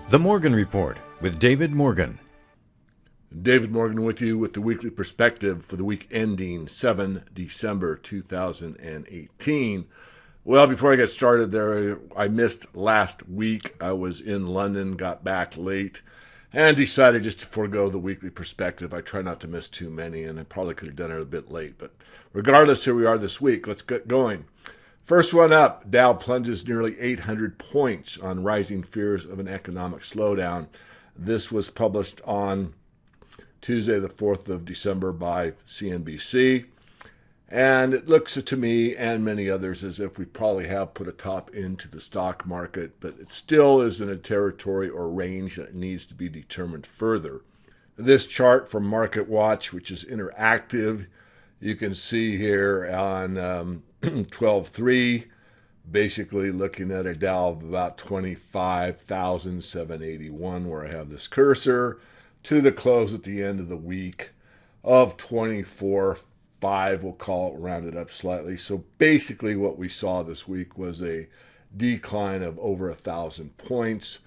The Morgan Report with David Morgan. David Morgan with you with the weekly perspective for the week ending 7 December 2018. Well, before I get started there, I missed last week. I was in London, got back late, and decided just to forego the weekly perspective. I try not to miss too many, and I probably could have done it a bit late. But regardless, here we are this week. Let's get going. First one up, Dow plunges nearly 800 points on rising fears of an economic slowdown. This was published on Tuesday, the 4th of December by CNBC. And it looks to me and many others as if we probably have put a top into the stock market, but it still is in a territory or range that needs to be determined further. This chart from Market Watch, which is interactive, you can see here on 12.3, basically looking at a Dow of about 25,781, where I have this cursor, to the close at the end of the week of 24.5, we'll call it, rounded up slightly. So basically what we saw this week was a decline of over 1,000 points.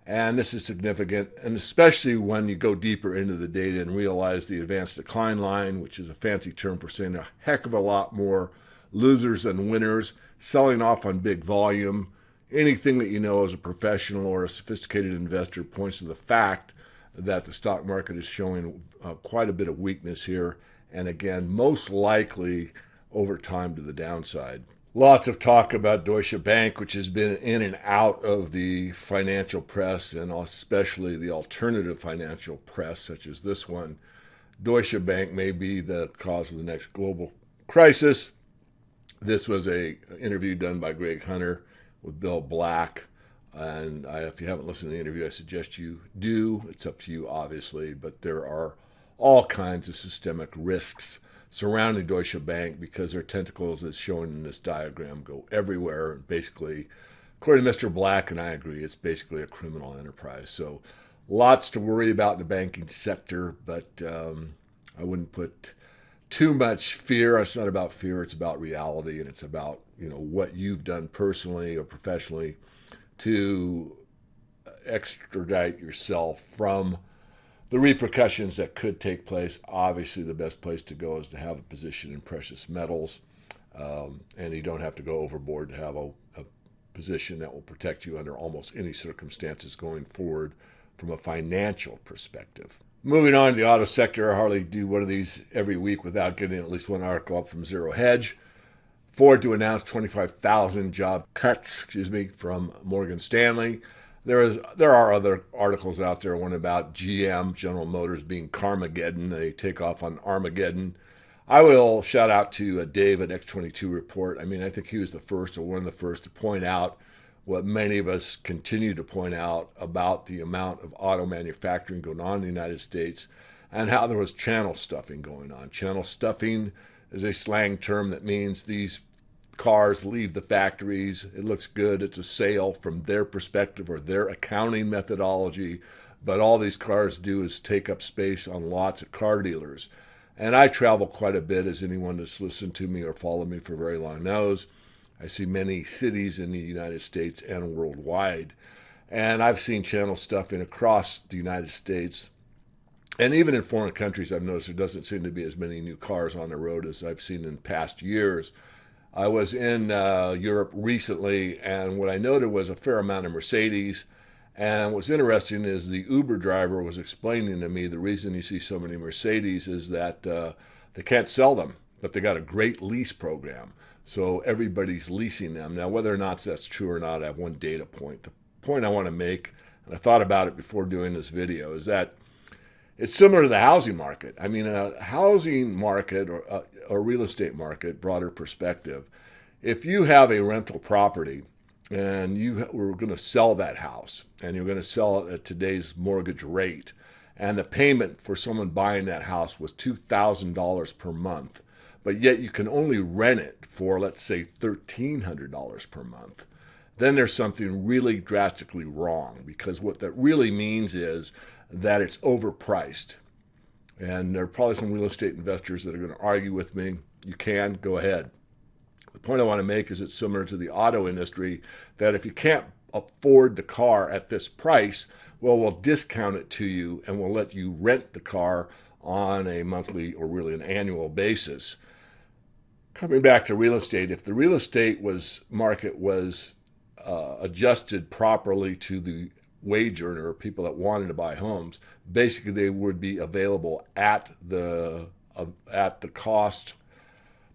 And this is significant, and especially when you go deeper into the data and realize the advanced decline line, which is a fancy term for saying a heck of a lot more losers than winners, selling off on big volume. Anything that you know as a professional or a sophisticated investor points to the fact that the stock market is showing quite a bit of weakness here, and again, most likely over time to the downside. Lots of talk about Deutsche Bank, which has been in and out of the financial press, and especially the alternative financial press, such as this one. Deutsche Bank may be the cause of the next global crisis. This was an interview done by Greg Hunter with Bill Black. And if you haven't listened to the interview, I suggest you do. It's up to you, obviously. But there are all kinds of systemic risks surrounding Deutsche Bank because their tentacles, as shown in this diagram, go everywhere. Basically, according to Mr. Black, and I agree, it's basically a criminal enterprise. So lots to worry about in the banking sector, but I wouldn't put too much fear. It's not about fear. It's about reality, and it's about what you've done personally or professionally to extradite yourself from the repercussions that could take place. Obviously, the best place to go is to have a position in precious metals, and you don't have to go overboard to have a position that will protect you under almost any circumstances going forward from a financial perspective. Moving on to the auto sector, I hardly do one of these every week without getting at least one article up from Zero Hedge. Ford to announce 25,000 job cuts, from Morgan Stanley. There are other articles out there, one about GM, General Motors, being Carmageddon. They take off on Armageddon. I will shout out to Dave at X22 Report. I think he was the first, or one of the first, to point out what many of us continue to point out about the amount of auto manufacturing going on in the United States and how there was channel stuffing going on. Channel stuffing is a slang term that means these cars leave the factories. It looks good. It's a sale from their perspective or their accounting methodology. But all these cars do is take up space on lots at car dealers. And I travel quite a bit, as anyone that's listened to me or followed me for very long knows. I see many cities in the United States and worldwide. And I've seen channel stuffing across the United States. And even in foreign countries, I've noticed there doesn't seem to be as many new cars on the road as I've seen in past years. I was in Europe recently, and what I noted was a fair amount of Mercedes. And what's interesting is the Uber driver was explaining to me the reason you see so many Mercedes is that they can't sell them, but they got a great lease program. So everybody's leasing them. Now, whether or not that's true or not, I have one data point. The point I want to make, and I thought about it before doing this video, is that it's similar to the housing market. A housing market or a real estate market, broader perspective, if you have a rental property and you were going to sell that house and you're going to sell it at today's mortgage rate, and the payment for someone buying that house was $2,000 per month, but yet you can only rent it for, let's say, $1,300 per month, then there's something really drastically wrong, because what that really means is that it's overpriced. And there are probably some real estate investors that are going to argue with me. You can, go ahead. The point I want to make is it's similar to the auto industry, that if you can't afford the car at this price, well, we'll discount it to you and we'll let you rent the car on a monthly or really an annual basis. Coming back to real estate, if the real estate market was adjusted properly to the wage earner, people that wanted to buy homes, basically they would be available at the cost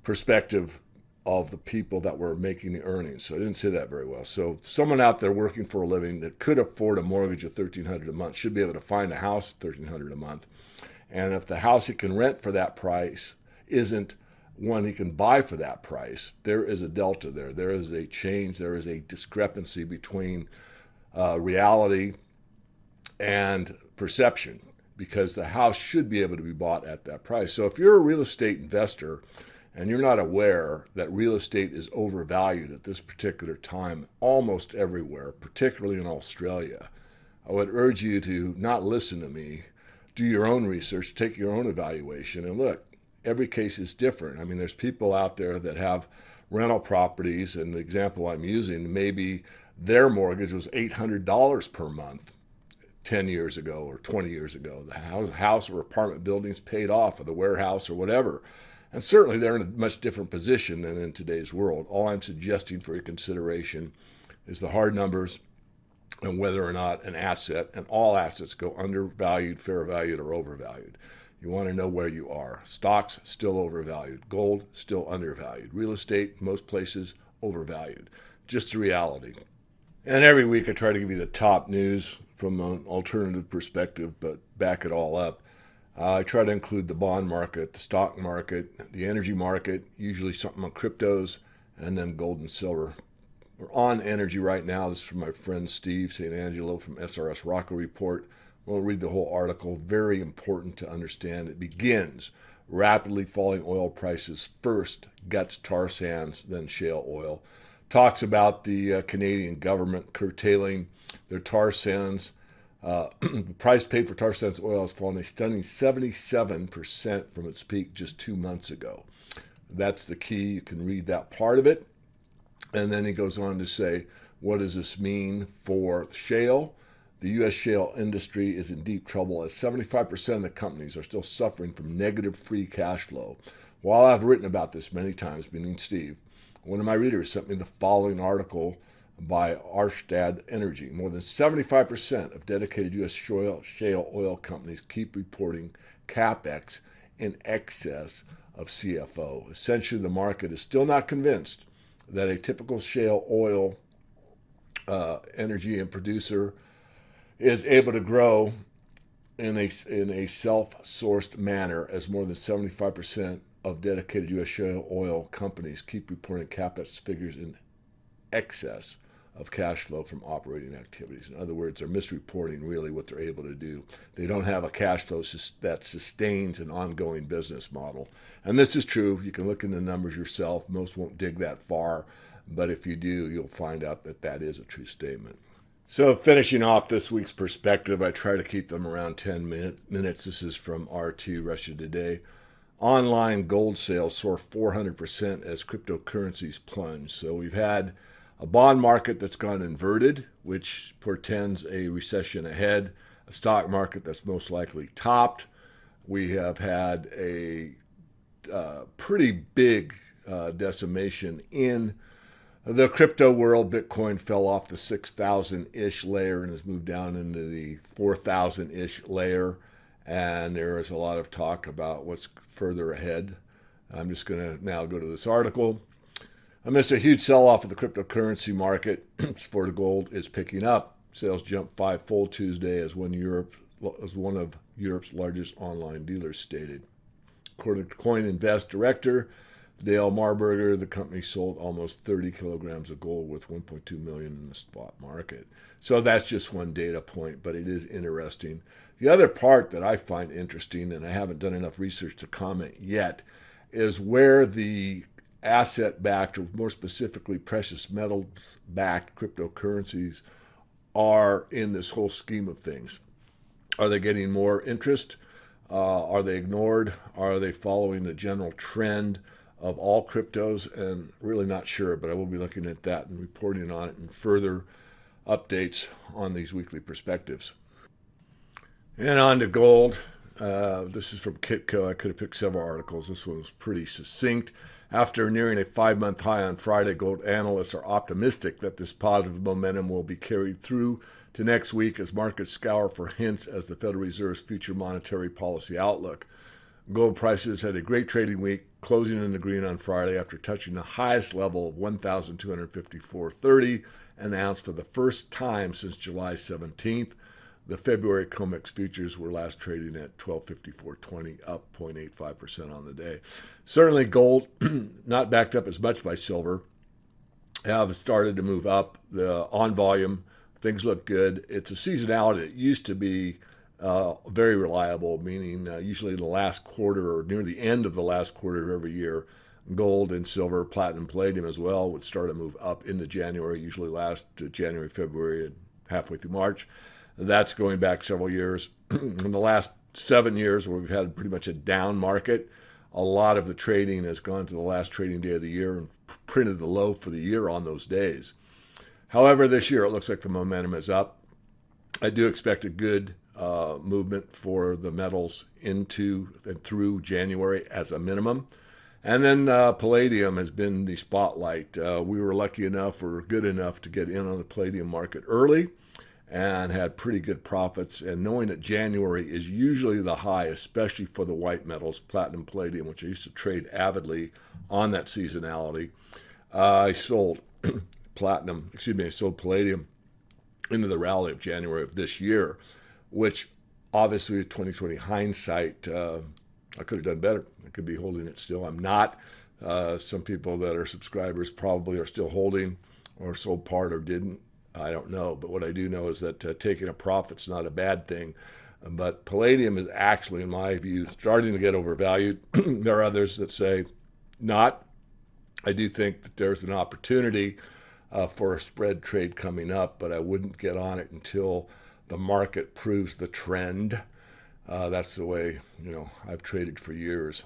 perspective of the people that were making the earnings. So I didn't say that very well. So someone out there working for a living that could afford a mortgage of $1,300 a month should be able to find a house at $1,300 a month. And if the house he can rent for that price isn't one he can buy for that price, there is a delta there. There is a change. There is a discrepancy between reality and perception, because the house should be able to be bought at that price. So if you're a real estate investor and you're not aware that real estate is overvalued at this particular time almost everywhere, particularly in Australia, I would urge you to not listen to me. Do your own research, take your own evaluation, and look, every case is different. I mean, there's people out there that have rental properties, and the example I'm using, maybe their mortgage was $800 per month 10 years ago or 20 years ago. The house or apartment building's paid off, or the warehouse or whatever. And certainly they're in a much different position than in today's world. All I'm suggesting for your consideration is the hard numbers and whether or not an asset, and all assets go undervalued, fair valued, or overvalued. You want to know where you are. Stocks, still overvalued. Gold, still undervalued. Real estate, most places, overvalued. Just the reality. And every week I try to give you the top news from an alternative perspective, but back it all up. I try to include the bond market, the stock market, the energy market, usually something on cryptos, and then gold and silver. We're on energy right now. This is from my friend Steve St. Angelo from SRS Rocco Report. Won't read the whole article. Very important to understand. It begins rapidly falling oil prices first, guts tar sands, then shale oil. Talks about the Canadian government curtailing their tar sands. The price paid for tar sands oil has fallen a stunning 77% from its peak just 2 months ago. That's the key. You can read that part of it. And then he goes on to say, what does this mean for shale? The U.S. shale industry is in deep trouble as 75% of the companies are still suffering from negative free cash flow. While I've written about this many times, meaning Steve, one of my readers sent me the following article by Arstad Energy. More than 75% of dedicated U.S. shale oil companies keep reporting CapEx in excess of CFO. Essentially, the market is still not convinced that a typical shale oil energy and producer is able to grow in a self-sourced manner, as more than 75% of dedicated U.S. shale oil companies keep reporting CapEx figures in excess of cash flow from operating activities. In other words, they're misreporting really what they're able to do. They don't have a cash flow that sustains an ongoing business model. And this is true. You can look in the numbers yourself. Most won't dig that far, but if you do, you'll find out that that is a true statement. So finishing off this week's perspective, I try to keep them around 10 minutes. This is from RT Russia Today. Online gold sales soar 400% as cryptocurrencies plunge. So we've had a bond market that's gone inverted, which portends a recession ahead, a stock market that's most likely topped. We have had a pretty big decimation in the crypto world. Bitcoin fell off the 6,000-ish layer and has moved down into the 4,000-ish layer. And there is a lot of talk about what's further ahead. I'm just going to now go to this article. Amidst a huge sell-off of the cryptocurrency market, for the gold is picking up. Sales jumped five-fold Tuesday as one of Europe's largest online dealers stated. According to CoinInvest director Dale Marburger, the company sold almost 30 kilograms of gold worth $1.2 million in the spot market. So that's just one data point, but it is interesting. The other part that I find interesting, and I haven't done enough research to comment yet, is where the asset-backed, or more specifically precious metals-backed cryptocurrencies are in this whole scheme of things. Are they getting more interest? Are they ignored? Are they following the general trend of all cryptos? And really not sure, but I will be looking at that and reporting on it in further updates on these weekly perspectives. And on to gold. This is from Kitco. I could have picked several articles. This one was pretty succinct. After nearing a 5-month high on Friday, gold analysts are optimistic that this positive momentum will be carried through to next week as markets scour for hints as the Federal Reserve's future monetary policy outlook. Gold prices had a great trading week, closing in the green on Friday after touching the highest level of $1,254.30 an ounce for the first time since July 17th. The February COMEX futures were last trading at $1,254.20, up 0.85% on the day. Certainly gold, not backed up as much by silver, have started to move up. On volume, things look good. It's a seasonality. It used to be very reliable, meaning usually in the last quarter or near the end of the last quarter of every year, gold and silver, platinum, palladium as well would start to move up into January, usually last to January, February, and halfway through March. That's going back several years. In the last 7 years, where we've had pretty much a down market, a lot of the trading has gone to the last trading day of the year and printed the low for the year on those days. However, this year it looks like the momentum is up. I do expect a good movement for the metals into and through January as a minimum. And then palladium has been the spotlight. We were lucky enough or good enough to get in on the palladium market early and had pretty good profits. And knowing that January is usually the high, especially for the white metals, platinum, palladium, which I used to trade avidly on that seasonality, I sold palladium into the rally of January of this year, which obviously with 2020 hindsight, I could have done better. I could be holding it still. I'm not. Some people that are subscribers probably are still holding or sold part or didn't. I don't know. But what I do know is that taking a profit's not a bad thing. But palladium is actually, in my view, starting to get overvalued. There are others that say not. I do think that there's an opportunity for a spread trade coming up, but I wouldn't get on it until the market proves the trend. That's the way, I've traded for years.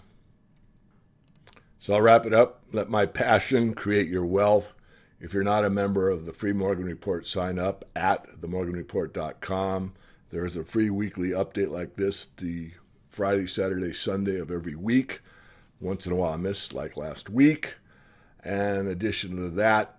So I'll wrap it up. Let my passion create your wealth. If you're not a member of the free Morgan Report, sign up at themorganreport.com. There's a free weekly update like this the Friday, Saturday, Sunday of every week. Once in a while I miss, like last week. And in addition to that,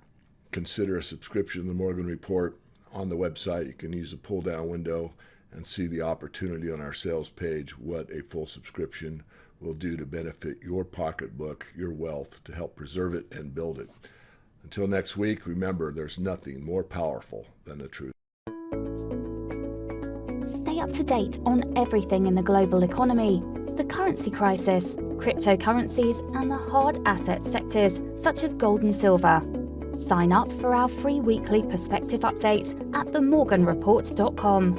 consider a subscription to the Morgan Report on the website. You can use the pull-down window and see the opportunity on our sales page, what a full subscription will do to benefit your pocketbook, your wealth, to help preserve it and build it. Until next week, remember, there's nothing more powerful than the truth. Stay up to date on everything in the global economy, the currency crisis, cryptocurrencies, and the hard asset sectors such as gold and silver. Sign up for our free weekly perspective updates at themorganreport.com.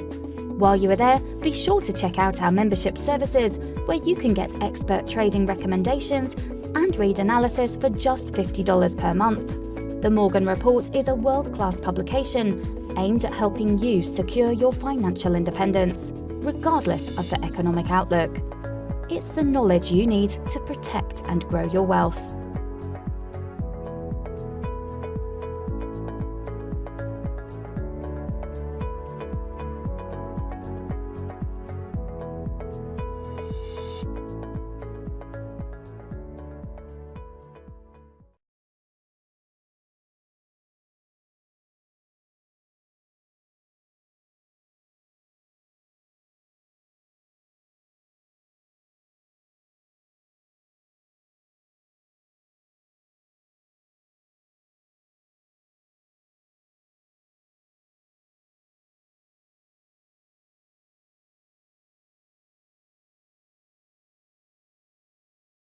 While you are there, be sure to check out our membership services where you can get expert trading recommendations and read analysis for just $50 per month. The Morgan Report is a world-class publication aimed at helping you secure your financial independence, regardless of the economic outlook. It's the knowledge you need to protect and grow your wealth.